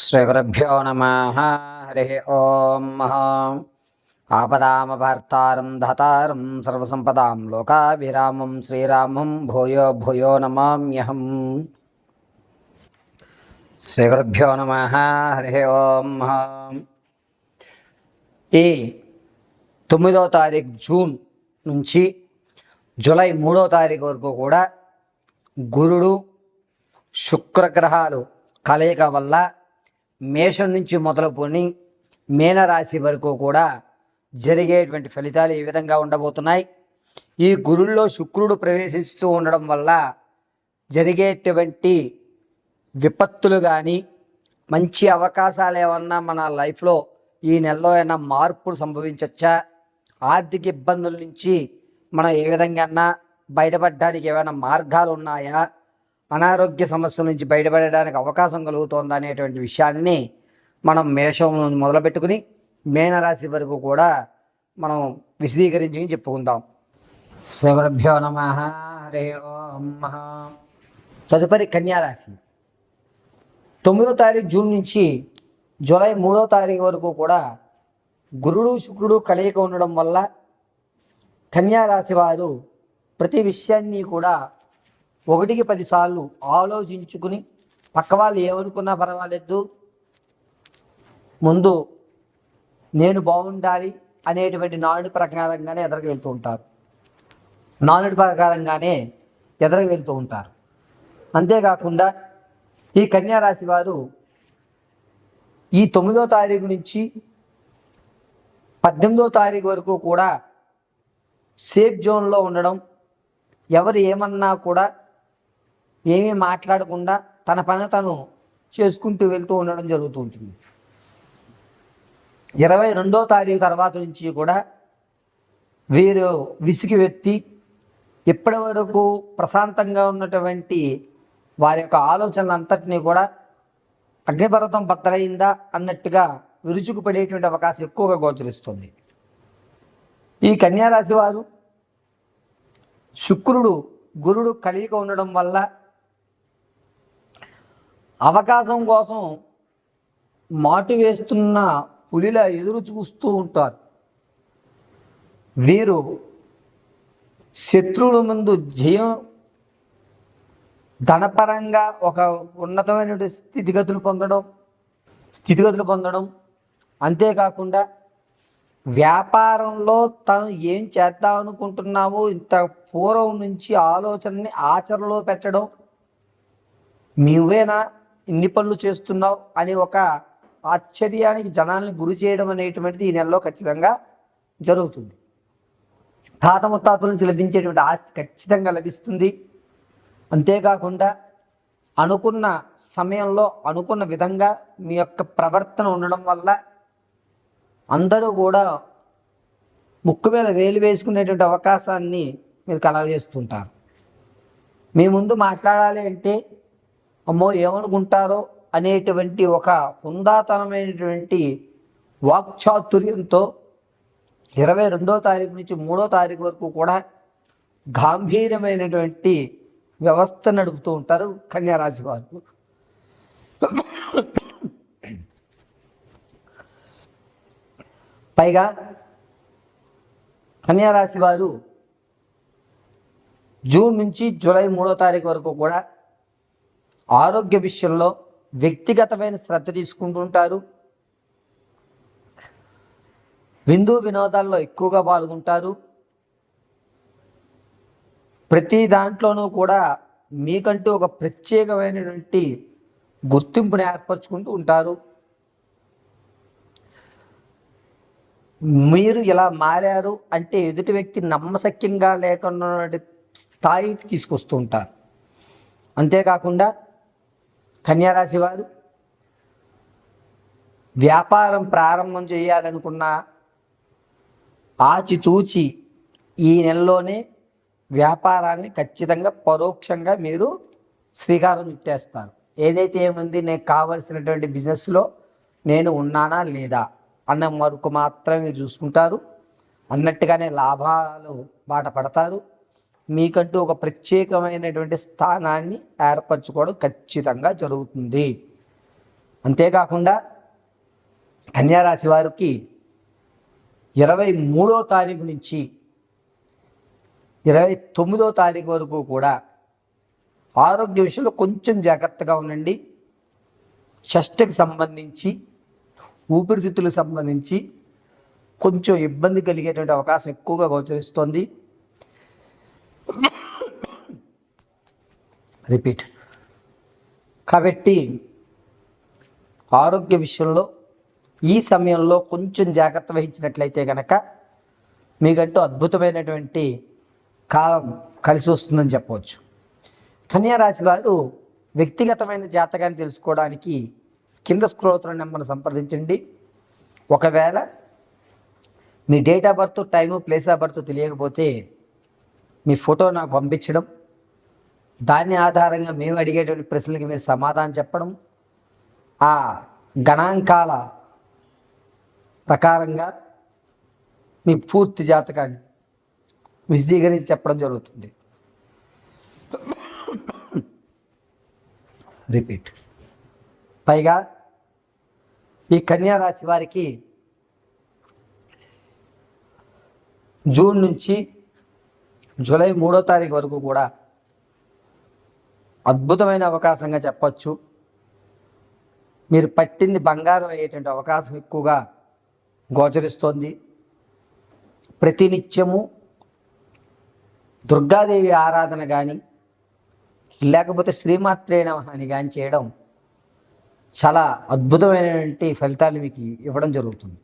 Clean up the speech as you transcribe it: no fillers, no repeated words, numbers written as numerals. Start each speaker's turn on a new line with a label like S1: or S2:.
S1: శ్రీగురుభ్యో నమః. హరి ఓం. ఆపదామపహర్తారం ధాతారం సర్వసంపదాం లోకాభిరామం శ్రీరామం భూయో భూయో నమామ్యహం. శ్రీగురుభ్యో నమః. హరి ఓం. ఈ 9వ తారీఖు జూన్ నుంచి జూలై 3వ తారీఖు వరకు కూడా గురుడు శుక్రగ్రహాలు కలయిక వల్ల మేషం నుంచి మొదలుకొని మీనరాశి వరకు కూడా జరిగేటువంటి ఫలితాలు ఈ విధంగా ఉండబోతున్నాయి. ఈ గురుల్లో శుక్రుడు ప్రవేశిస్తూ ఉండడం వల్ల జరిగేటువంటి విపత్తులు కానీ మంచి అవకాశాలు ఏమన్నా మన లైఫ్లో ఈ నెలలో ఏమైనా మార్పులు సంభవించవచ్చా, ఆర్థిక ఇబ్బందుల నుంచి మనం ఏ విధంగా బయటపడడానికి ఏమైనా మార్గాలు ఉన్నాయా, అనారోగ్య సమస్యల నుంచి బయటపడడానికి అవకాశం కలుగుతోంది అనేటువంటి విషయాన్ని మనం మేషం మొదలుపెట్టుకుని మీనరాశి వరకు కూడా మనం విశదీకరించి చెప్పుకుందాం. శ్రీగురుభ్యో నమః. హరి ఓం. తదుపరి కన్యారాశి 9వ తారీఖు జూన్ నుంచి జూలై 3వ తారీఖు వరకు కూడా గురుడు శుక్రుడు కలయిక ఉండడం వల్ల కన్యారాశి వారు ప్రతి విషయాన్ని కూడా 1కి 10 సార్లు ఆలోచించుకుని పక్క వాళ్ళు ఏమనుకున్నా పర్వాలేదు, ముందు నేను బాగుండాలి అనేటువంటి నానుడి ప్రకారంగానే ఎదరికి వెళ్తూ ఉంటారు. అంతేకాకుండా ఈ కన్యారాశి వారు ఈ 9వ తారీఖు నుంచి 18వ తారీఖు వరకు కూడా సేఫ్ జోన్లో ఉండడం, ఎవరు ఏమన్నా కూడా ఏమీ మాట్లాడకుండా తన పని తను చేసుకుంటూ వెళ్తూ ఉండడం జరుగుతూ ఉంటుంది. 22వ తారీఖు తర్వాత నుంచి కూడా వీరు విసిగి వెత్తి ఇప్పటి వరకు ప్రశాంతంగా ఉన్నటువంటి వారి యొక్క ఆలోచనలంతటినీ కూడా అగ్నిపర్వతం బద్దలైందా అన్నట్టుగా విరుచుకుపడేటువంటి అవకాశం ఎక్కువగా గోచరిస్తుంది. ఈ కన్యారాశి వారు శుక్రుడు గురుడు కలియిక ఉండడం వల్ల అవకాశం కోసం మాటు వేస్తున్న పులిలా ఎదురు చూస్తూ ఉంటారు. వీరు శత్రువుల ముందు జయం, ధనపరంగా ఒక ఉన్నతమైనటువంటి స్థితిగతులు పొందడం, అంతేకాకుండా వ్యాపారంలో తను ఏం చేద్దాం అనుకుంటున్నామో ఇంత పూర్వం నుంచి ఆలోచనని ఆచరణలో పెట్టడం, నువ్వేనా ఇన్ని పనులు చేస్తున్నావు అని ఒక ఆశ్చర్యానికి జనాల్ని గురి చేయడం అనేటువంటిది ఈ నెలలో ఖచ్చితంగా జరుగుతుంది. తాత ముత్తాతల నుంచి లభించేటువంటి ఆస్తి ఖచ్చితంగా లభిస్తుంది. అంతేకాకుండా అనుకున్న సమయంలో అనుకున్న విధంగా మీ యొక్క ప్రవర్తన ఉండడం వల్ల అందరూ కూడా ముక్కు మీద వేలు వేసుకునేటువంటి అవకాశాన్ని మీరు కలగజేస్తుంటారు. మీ ముందు మాట్లాడాలి అంటే అమ్మో ఏమనుకుంటారో అనేటువంటి ఒక హుందాతనమైనటువంటి వాక్చాతుర్యంతో 22వ తారీఖు నుంచి 3వ తారీఖు వరకు కూడా గాంభీర్యమైనటువంటి వ్యవస్థ నడుపుతూ ఉంటారు కన్యారాశి వారు. పైగా కన్యారాశి వారు జూన్ నుంచి జూలై 3వ తారీఖు వరకు కూడా ఆరోగ్య విషయంలో వ్యక్తిగతమైన శ్రద్ధ తీసుకుంటూ ఉంటారు. విందు వినోదాల్లో ఎక్కువగా పాల్గొంటారు. ప్రతి దాంట్లోనూ కూడా మీకంటూ ఒక ప్రత్యేకమైనటువంటి గుర్తింపుని ఏర్పరచుకుంటూ ఉంటారు. మీరు ఇలా మారారు అంటే ఎదుటి వ్యక్తి నమ్మశక్యంగా లేకుండా స్థాయికి తీసుకొస్తూ ఉంటారు. అంతేకాకుండా కన్యారాశి వారు వ్యాపారం ప్రారంభం చేయాలనుకున్న ఆచితూచి ఈ నెలలోనే వ్యాపారాన్ని ఖచ్చితంగా పరోక్షంగా మీరు శ్రీకారం చుట్టేస్తారు. ఏదైతే ఏముంది, నేను కావలసినటువంటి బిజినెస్లో నేను ఉన్నానా లేదా అన్న వరకు మాత్రమే మీరు చూసుకుంటారు. అన్నట్టుగానే లాభాలు బాట పడతారు. మీకంటూ ఒక ప్రత్యేకమైనటువంటి స్థానాన్ని ఏర్పరచుకోవడం ఖచ్చితంగా జరుగుతుంది. అంతేకాకుండా కన్యారాశి వారికి 23వ తారీఖు నుంచి 29వ తారీఖు వరకు కూడా ఆరోగ్య విషయంలో కొంచెం జాగ్రత్తగా ఉండండి. చెస్ట్కి సంబంధించి, ఊపిరితిత్తులకు సంబంధించి కొంచెం ఇబ్బంది కలిగేటువంటి అవకాశం ఎక్కువగా గోచరిస్తోంది. రిపీట్. కాబట్టి ఆరోగ్య విషయంలో ఈ సమయంలో కొంచెం జాగ్రత్త వహించినట్లయితే కనుక మీకంటూ అద్భుతమైనటువంటి కాలం కలిసి వస్తుందని చెప్పవచ్చు. కన్యారాశి వారు వ్యక్తిగతమైన జాతకాన్ని తెలుసుకోవడానికి కింద స్క్రోల్ అవుతున్న నెంబర్ను సంప్రదించండి. ఒకవేళ మీ date of birth, time, place of birth తెలియకపోతే మీ ఫోటో నాకు పంపించడం, దాన్ని ఆధారంగా మేము అడిగేటువంటి ప్రశ్నలకి మీరు సమాధానం చెప్పడం, ఆ గణాంకాల ప్రకారంగా మీ పూర్తి జాతకాన్ని విశదీకరించి చెప్పడం జరుగుతుంది. రిపీట్. పైగా ఈ కన్యా రాశి వారికి జూన్ నుంచి జూలై 3వ తారీఖు వరకు కూడా అద్భుతమైన అవకాశంగా చెప్పచ్చు. మీరు పట్టింది బంగారం అయ్యేటువంటి అవకాశం ఎక్కువగా గోచరిస్తోంది. ప్రతినిత్యము దుర్గాదేవి ఆరాధన కానీ లేకపోతే శ్రీమాత్రే నమః అని కానీ చేయడం చాలా అద్భుతమైనటువంటి ఫలితాలు మీకు ఇవ్వడం జరుగుతుంది.